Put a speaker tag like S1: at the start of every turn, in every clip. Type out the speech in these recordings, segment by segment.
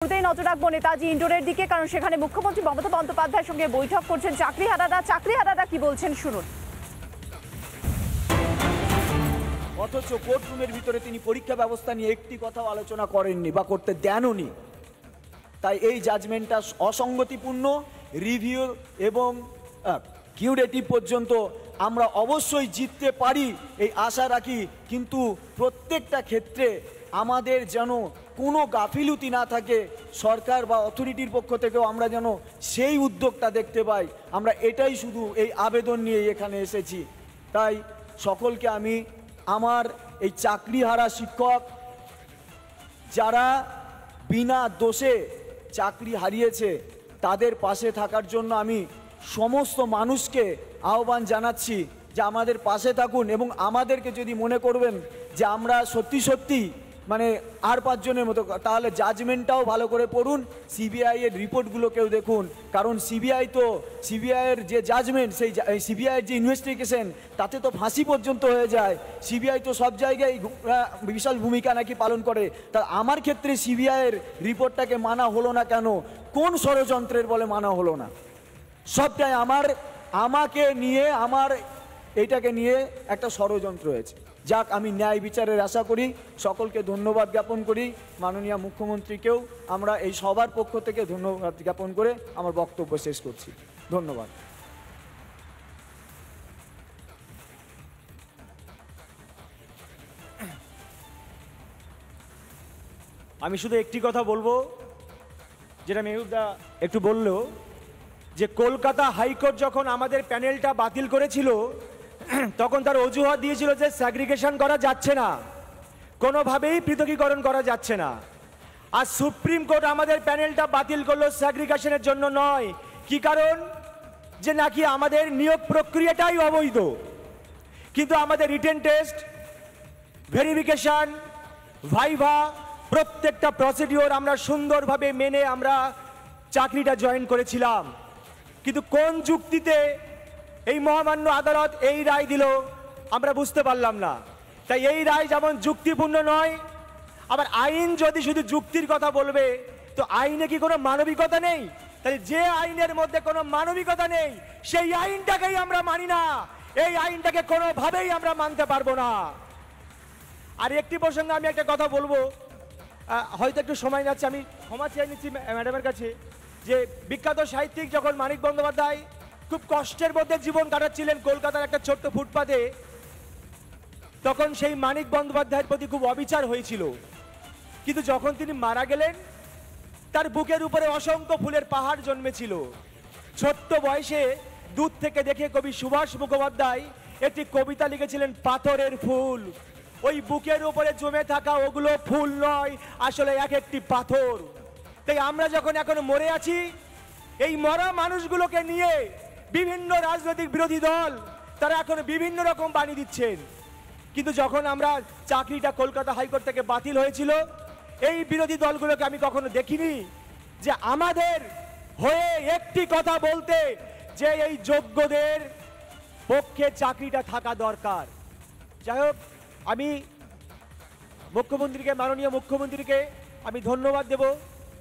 S1: শুরুতেই নজর রাখবো নেতাজি ইন্ডোরের দিকে, কারণ সেখানে মুখ্যমন্ত্রী মমতা বন্দ্যোপাধ্যায়ের সঙ্গে বৈঠক করছেন চাকরিহারারা কি বলছেন শুনুন।
S2: অথচ কোর্টরুমের ভিতরে তিনি পরীক্ষা ব্যবস্থা নিয়ে একটি কথাও আলোচনা করেননি বা করতে দেনওনি। তাই এই জাজমেন্টটা অসঙ্গতিপূর্ণ। রিভিউ এবং কিউরেটিভ পর্যন্ত আমরা অবশ্যই জিততে পারি এই আশা রাখি, কিন্তু প্রত্যেকটা ক্ষেত্রে আমাদের যেন কোনো গাফিলতি না থাকে, সরকার বা অথরিটির পক্ষ থেকেও আমরা যেন সেই উদ্যোগটা দেখতে পাই। আমরা এটাই শুধু এই আবেদন নিয়ে এখানে এসেছি। তাই সকলকে আমি আমার এই চাকরিহারা শিক্ষক যারা বিনা দোষে চাকরি হারিয়েছে তাদের পাশে থাকার জন্য আমি সমস্ত মানুষকে আহ্বান জানাচ্ছি যে আমাদের পাশে থাকুন, এবং আমাদেরকে যদি মনে করবেন যে আমরা সত্যি সত্যি মানে আর 5 জনের মতো, তাহলে জাজমেন্টটাও ভালো করে পড়ুন, সিবিআইয়ের রিপোর্টগুলোকেও দেখুন। কারণ সিবিআইয়ের যে জাজমেন্ট, সেই সিবিআইয়ের যে ইনভেস্টিগেশন, তাতে তো ফাঁসি পর্যন্ত হয়ে যায়। সিবিআই তো সব জায়গায় বিশাল ভূমিকা নাকি পালন করে। তা আমার ক্ষেত্রে সিবিআইয়ের রিপোর্টটাকে মানা হলো না কেন? কোন ষড়যন্ত্রের বলে মানা হলো না? সবটাই আমাকে নিয়ে, আমার এইটাকে নিয়ে একটা ষড়যন্ত্র হয়েছে। যাক, আমি ন্যায় বিচারের আশা করি। সকলকে ধন্যবাদ জ্ঞাপন করি। মাননীয় মুখ্যমন্ত্রীকেও আমরা এই সবার পক্ষ থেকে ধন্যবাদ জ্ঞাপন করে আমার বক্তব্য শেষ করছি। ধন্যবাদ।
S3: আমি শুধু একটি কথা বলবো, যেটা মেহুদা একটু বললো, যে কলকাতা হাইকোর্ট যখন আমাদের প্যানেলটা বাতিল করেছিল তখন তার অজুহাত দিয়েছিল যে স্যাগ্রিগেশন করা যাচ্ছে না, কোনোভাবেই পৃথকীকরণ করা যাচ্ছে না। আর সুপ্রিম কোর্ট আমাদের প্যানেলটা বাতিল করলো স্যাগ্রিগেশনের জন্য নয়। কি কারণ? যে নাকি আমাদের নিয়োগ প্রক্রিয়াটাই অবৈধ। কিন্তু আমাদের রিটেন টেস্ট, ভেরিফিকেশন, ভাইভা, প্রত্যেকটা প্রসিডিওর আমরা সুন্দরভাবে মেনে আমরা চাকরিটা জয়েন করেছিলাম। কিন্তু কোন যুক্তিতে এই মহামান্য আদালত এই রায় দিল আমরা বুঝতে পারলাম না। তাই এই রায় যেমন যুক্তিপূর্ণ নয়, আবার আইন যদি শুধু যুক্তির কথা বলবে তো আইনে কি কোনো মানবিকতা নেই? তাহলে যে আইনের মধ্যে কোনো মানবিকতা নেই সেই আইনটাকেই আমরা মানি না। এই আইনটাকে কোনোভাবেই আমরা মানতে পারবো না। আর একটি প্রসঙ্গে আমি একটা কথা বলবো, হয়তো একটু সময় যাচ্ছে, আমি ক্ষমা চেয়ে নিচ্ছি ম্যাডামের কাছে, যে বিখ্যাত সাহিত্যিক যখন মানিক বন্দ্যোপাধ্যায় খুব কষ্টের মধ্যে জীবন কাটাচ্ছিলেন কলকাতার একটা ছোট্ট ফুটপাতে, তখন সেই মানিক বন্দ্যোপাধ্যায়ের প্রতি খুব অবিচার হয়েছিল। কিন্তু যখন তিনি মারা গেলেন তার বুকের উপরে অসংখ্য ফুলের পাহাড় জন্মেছিল। ছোট্ট বয়সে দূর থেকে দেখে কবি সুভাষ মুখোপাধ্যায় একটি কবিতা লিখেছিলেন, পাথরের ফুল। ওই বুকের উপরে জমে থাকা ওগুলো ফুল নয়, আসলে এক একটি পাথর। তাই আমরা যখন এখন মরে আছি, এই মরা মানুষগুলোকে নিয়ে বিভিন্ন রাজনৈতিক বিরোধী দল তারা এখন বিভিন্ন রকম বাণী দিচ্ছেন। কিন্তু যখন আমরা চাকরিটা কলকাতা হাইকোর্ট থেকে বাতিল হয়েছিল, এই বিরোধী দলগুলোকে আমি কখনো দেখিনি যে আমাদের হয়ে একটি কথা বলতে, যে এই যোগ্যদের পক্ষে চাকরিটা থাকা দরকার। যাই হোক, আমি মুখ্যমন্ত্রীকে, মাননীয় মুখ্যমন্ত্রীকে আমি ধন্যবাদ দেব,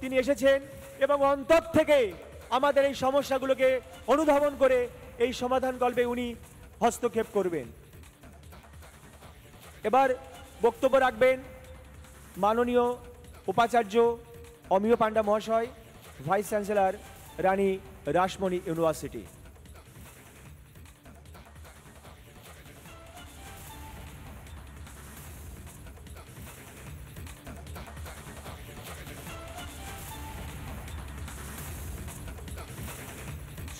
S3: তিনি এসেছেন এবং অন্তর থেকে আমাদের এই সমস্যাগুলোকে অনুধাবন করে এই সমাধান কল্পে উনি হস্তক্ষেপ করবেন। এবার বক্তব্য রাখবেন মাননীয় উপাচার্য অমিয় পান্ডা মহাশয়, ভাইস চ্যান্সেলর রানী রাসমণি ইউনিভার্সিটি।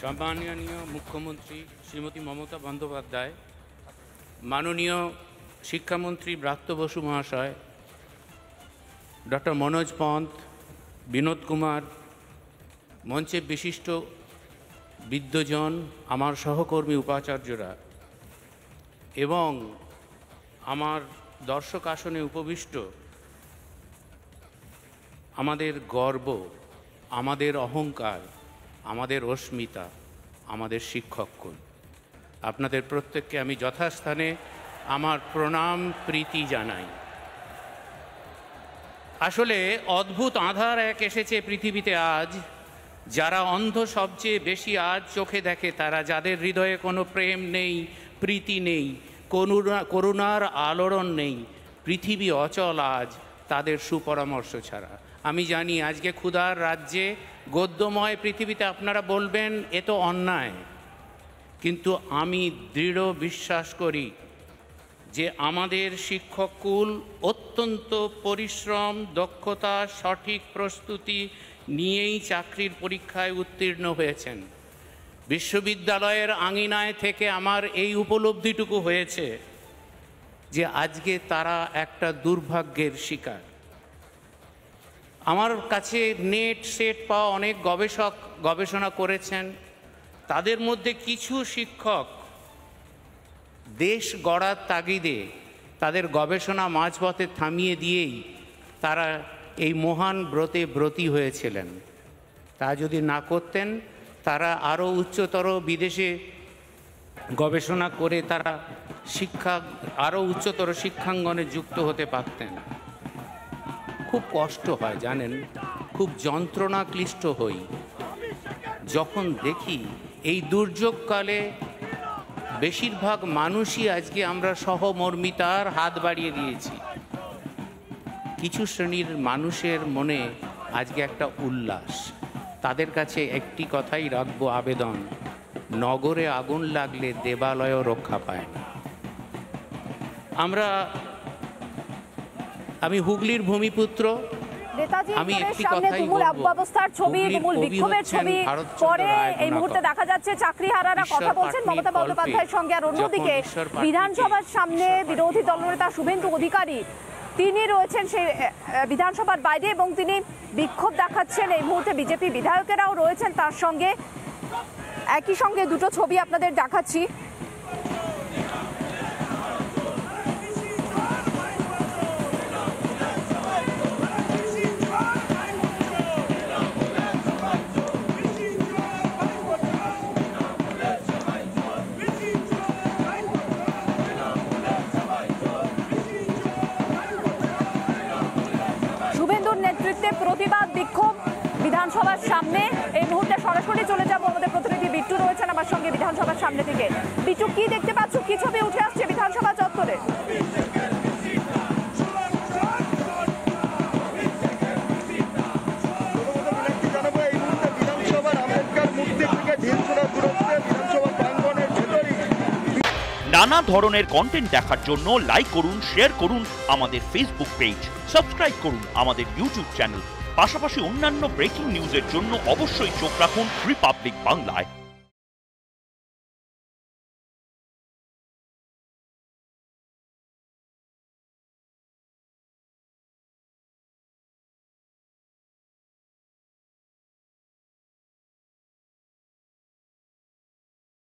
S4: সম্মাননীয় মুখ্যমন্ত্রী শ্রীমতী মমতা বন্দ্যোপাধ্যায়, মাননীয় শিক্ষামন্ত্রী ব্রাত্য বসু মহাশয়, ডক্টর মনোজ পন্থ, বিনোদ কুমার, মঞ্চে বিশিষ্ট বিদ্বজন, আমার সহকর্মী উপাচার্যরা এবং আমার দর্শক আসনে উপবিষ্ট আমাদের গর্ব, আমাদের অহংকার, আমাদের অস্মিতা, আমাদের শিক্ষকগণ, আপনাদের প্রত্যেককে আমি যথাস্থানে আমার প্রণাম প্রীতি জানাই। আসলে অদ্ভুত আঁধার এক এসেছে পৃথিবীতে আজ, যারা অন্ধ সবচেয়ে বেশি আজ চোখে দেখে তারা, যাদের হৃদয়ে কোনো প্রেম নেই, প্রীতি নেই, করুণার আলোড়ন নেই। পৃথিবী অচল আজ তাদের সুপরামর্শ ছাড়া। আমি জানি আজকে ক্ষুধার রাজ্যে গদ্যময় পৃথিবীতে আপনারা বলবেন এ তো অন্যায়, কিন্তু আমি দৃঢ় বিশ্বাস করি যে আমাদের শিক্ষককুল অত্যন্ত পরিশ্রম, দক্ষতা, সঠিক প্রস্তুতি নিয়েই চাকরির পরীক্ষায় উত্তীর্ণ হয়েছেন। বিশ্ববিদ্যালয়ের আঙিনায় থেকে আমার এই উপলব্ধিটুকু হয়েছে যে আজকে তারা একটা দুর্ভাগ্যের শিকার। আমার কাছে নেট সেট পাওয়া অনেক গবেষক গবেষণা করেছেন, তাদের মধ্যে কিছু শিক্ষক দেশ গড়ার তাগিদে তাদের গবেষণা মাঝপথে থামিয়ে দিয়েই তারা এই মহান ব্রতে ব্রতী হয়েছিলেন। তা যদি না করতেন তারা আরও উচ্চতর বিদেশে গবেষণা করে তারা আরও উচ্চতর শিক্ষাঙ্গনে যুক্ত হতে পারতেন। খুব কষ্ট হয় জানেন, খুব যন্ত্রণা ক্লিষ্ট হই যখন দেখি এই দুর্যোগকালে বেশিরভাগ মানুষই আজকে আমরা সহমর্মিতার হাত বাড়িয়ে দিয়েছি। কিছু শ্রেণীর মানুষের মনে আজকে একটা উল্লাস। তাদের কাছে একটি কথাই রাখবো আবেদন, নগরে আগুন লাগলে দেবালয়ও রক্ষা পায় না। আমি হুগলির ভূমিপুত্র, আমি একটি কথাই বলবো,
S1: অবস্থার ছবি, তুমুল বিক্ষোভের ছবি পরে এই মুহূর্তে দেখা যাচ্ছে চাকরিহারারা কথা বলছেন মমতা বন্দ্যোপাধ্যায়ের সঙ্গে। আর অন্যদিকে বিধানসভার সামনে বিরোধী দলনেতা শুভেন্দু অধিকারী তিনি রয়েছেন সেই বিধানসভার বাইরে এবং তিনি বিক্ষোভ দেখাচ্ছেন। এই মুহূর্তে বিজেপি বিধায়কেরাও রয়েছেন তার সঙ্গে। একই সঙ্গে দুটো ছবি আপনাদের দেখাচ্ছি। প্রতিবাদ বিক্ষোভ বিধানসভার সামনে। এই মুহূর্তে সরাসরি চলে যাব, আমাদের প্রতিনিধি বিট্টু রয়েছেন আমার সঙ্গে বিধানসভার সামনে থেকে। বিট্টু, কি দেখতে পাচ্ছ, কি ছবি উঠে আসছে বিধানসভা চত্বরে?
S5: নানা ধরনের কন্টেন্ট দেখার জন্য লাইক করুন, শেয়ার করুন আমাদের ফেসবুক পেজ, সাবস্ক্রাইব করুন আমাদের ইউটিউব চ্যানেল। পাশাপাশি অন্যান্য ব্রেকিং নিউজের জন্য অবশ্যই চোখ রাখুন রিপাবলিক বাংলায়।